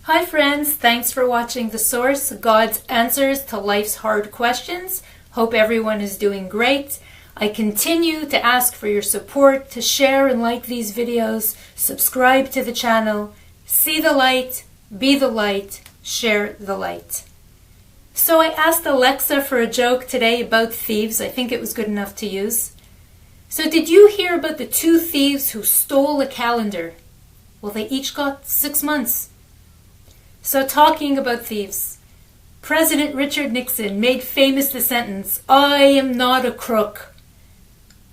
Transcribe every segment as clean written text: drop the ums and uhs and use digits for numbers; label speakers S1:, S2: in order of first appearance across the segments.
S1: Hi friends, thanks for watching The Source, God's answers to life's hard questions. Hope everyone is doing great. I continue to ask for your support to share and like these videos, subscribe to the channel, see the light, be the light, share the light. So I asked Alexa for a joke today about thieves. I think it was good enough to use. So did you hear about the two thieves who stole a calendar? Well, they each got 6 months. So talking about thieves, President Richard Nixon made famous the sentence, "I am not a crook."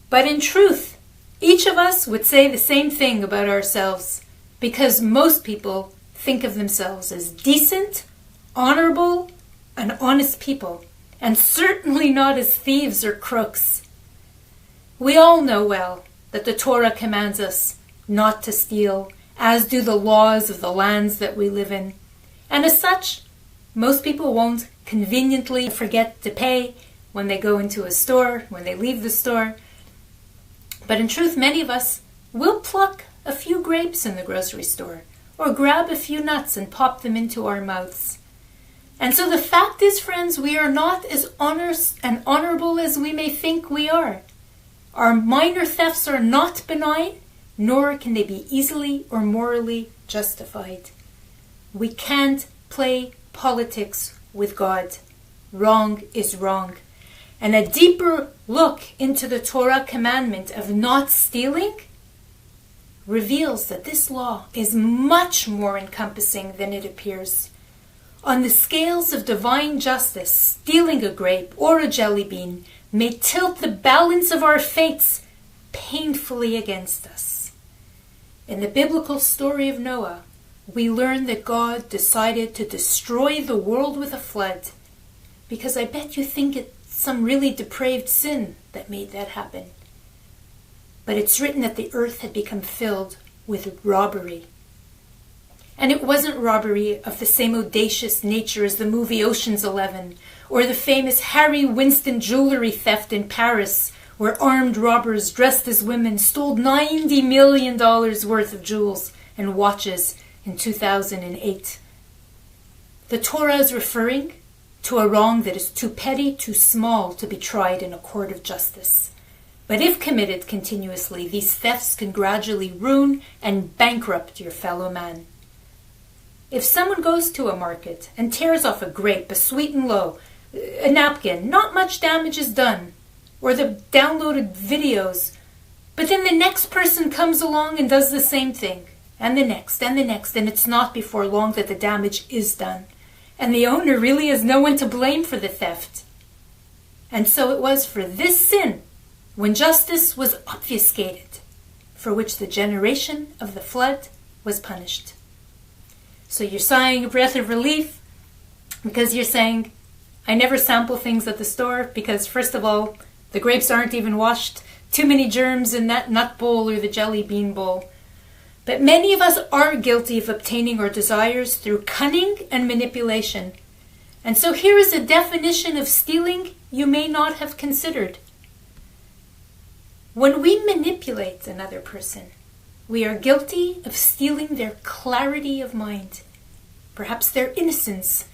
S1: But in truth, each of us would say the same thing about ourselves, because most people think of themselves as decent, honorable, and honest people, and certainly not as thieves or crooks. We all know well that the Torah commands us not to steal, as do the laws of the lands that we live in. And as such, most people won't conveniently forget to pay when they go into a store, when they leave the store. But in truth, many of us will pluck a few grapes in the grocery store or grab a few nuts and pop them into our mouths. And so the fact is, friends, we are not as honest and honorable as we may think we are. Our minor thefts are not benign, nor can they be easily or morally justified. We can't play politics with God. Wrong is wrong. And a deeper look into the Torah commandment of not stealing reveals that this law is much more encompassing than it appears. On the scales of divine justice, stealing a grape or a jelly bean may tilt the balance of our fates painfully against us. In the biblical story of Noah, we learn that God decided to destroy the world with a flood, because I bet you think it's some really depraved sin that made that happen. But it's written that the earth had become filled with robbery. And it wasn't robbery of the same audacious nature as the movie Ocean's 11, or the famous Harry Winston jewelry theft in Paris, where armed robbers dressed as women stole $90 million worth of jewels and watches in 2008. The Torah is referring to a wrong that is too petty, too small to be tried in a court of justice. But if committed continuously, these thefts can gradually ruin and bankrupt your fellow man. If someone goes to a market and tears off a grape, a sweet and low, a napkin, not much damage is done, or the downloaded videos, but then the next person comes along and does the same thing, and the next, and it's not before long that the damage is done. And the owner really has no one to blame for the theft. And so it was for this sin, when justice was obfuscated, for which the generation of the flood was punished. So you're sighing a breath of relief, because you're saying, I never sample things at the store, because first of all, the grapes aren't even washed, too many germs in that nut bowl or the jelly bean bowl. But many of us are guilty of obtaining our desires through cunning and manipulation. And so here is a definition of stealing you may not have considered. When we manipulate another person, we are guilty of stealing their clarity of mind, perhaps their innocence,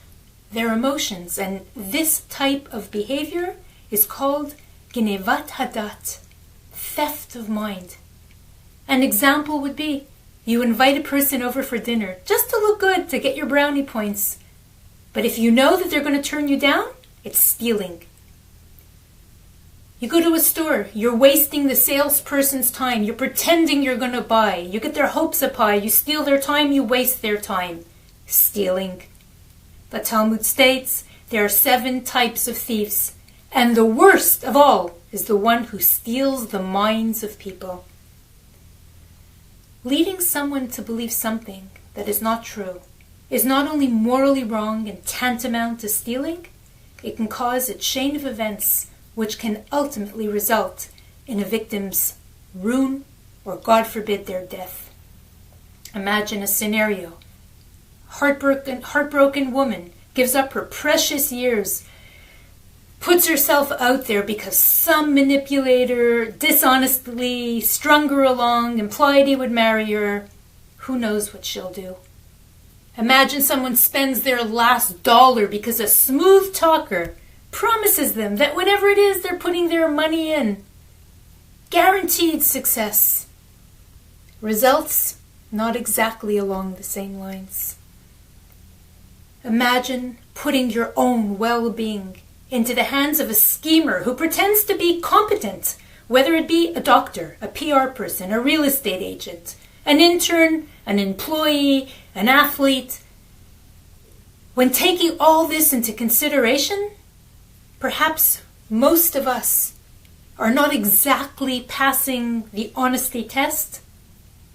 S1: their emotions, and this type of behavior is called Genevat Hadat, theft of mind. An example would be, you invite a person over for dinner just to look good, to get your brownie points. But if you know that they're going to turn you down, it's stealing. You go to a store, you're wasting the salesperson's time, you're pretending you're going to buy, you get their hopes up high, you steal their time, you waste their time. Stealing. The Talmud states there are 7 types of thieves, and the worst of all is the one who steals the minds of people. Leading someone to believe something that is not true is not only morally wrong and tantamount to stealing, it can cause a chain of events which can ultimately result in a victim's ruin or, God forbid, their death. Imagine a scenario. Heartbroken woman gives up her precious years, puts herself out there because some manipulator dishonestly strung her along, implied he would marry her. Who knows what she'll do? Imagine someone spends their last dollar because a smooth talker promises them that whatever it is they're putting their money in, guaranteed success. Results, not exactly along the same lines. Imagine putting your own well-being into the hands of a schemer who pretends to be competent, whether it be a doctor, a PR person, a real estate agent, an intern, an employee, an athlete. When taking all this into consideration, perhaps most of us are not exactly passing the honesty test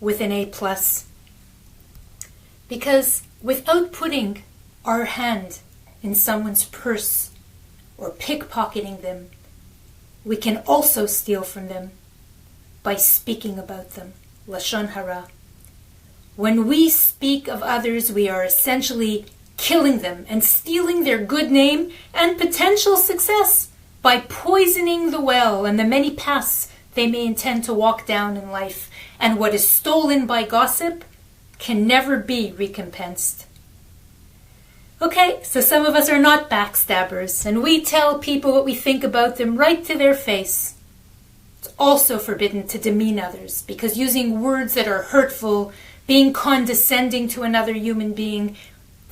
S1: with an A+. Because without putting our hand in someone's purse or pickpocketing them, we can also steal from them by speaking about them. Lashon hara. When we speak of others, we are essentially killing them and stealing their good name and potential success by poisoning the well and the many paths they may intend to walk down in life. And what is stolen by gossip can never be recompensed. Okay, so some of us are not backstabbers, and we tell people what we think about them right to their face. It's also forbidden to demean others, because using words that are hurtful, being condescending to another human being,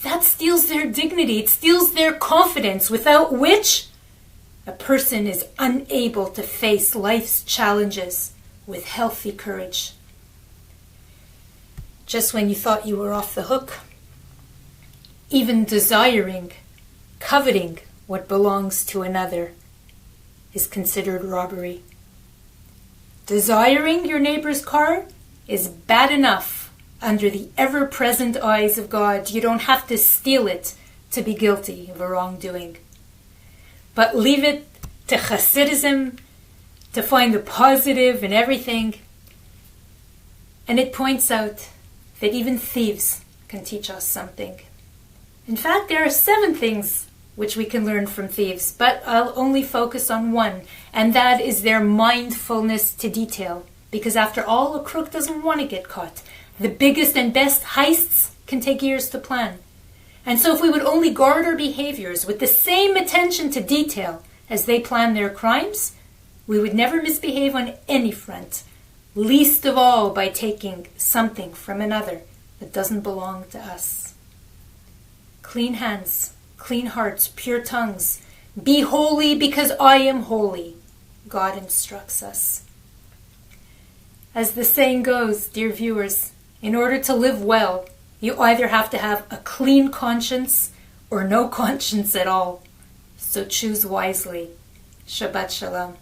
S1: that steals their dignity, it steals their confidence, without which a person is unable to face life's challenges with healthy courage. Just when you thought you were off the hook, even desiring, coveting what belongs to another is considered robbery. Desiring your neighbor's car is bad enough under the ever-present eyes of God. You don't have to steal it to be guilty of a wrongdoing. But leave it to Hasidism to find the positive in everything. And it points out that even thieves can teach us something. In fact, there are 7 things which we can learn from thieves, but I'll only focus on one, and that is their mindfulness to detail. Because after all, a crook doesn't want to get caught. The biggest and best heists can take years to plan. And so if we would only guard our behaviors with the same attention to detail as they plan their crimes, we would never misbehave on any front, least of all by taking something from another that doesn't belong to us. Clean hands, clean hearts, pure tongues. Be holy because I am holy, God instructs us. As the saying goes, dear viewers, in order to live well, you either have to have a clean conscience or no conscience at all. So choose wisely. Shabbat Shalom.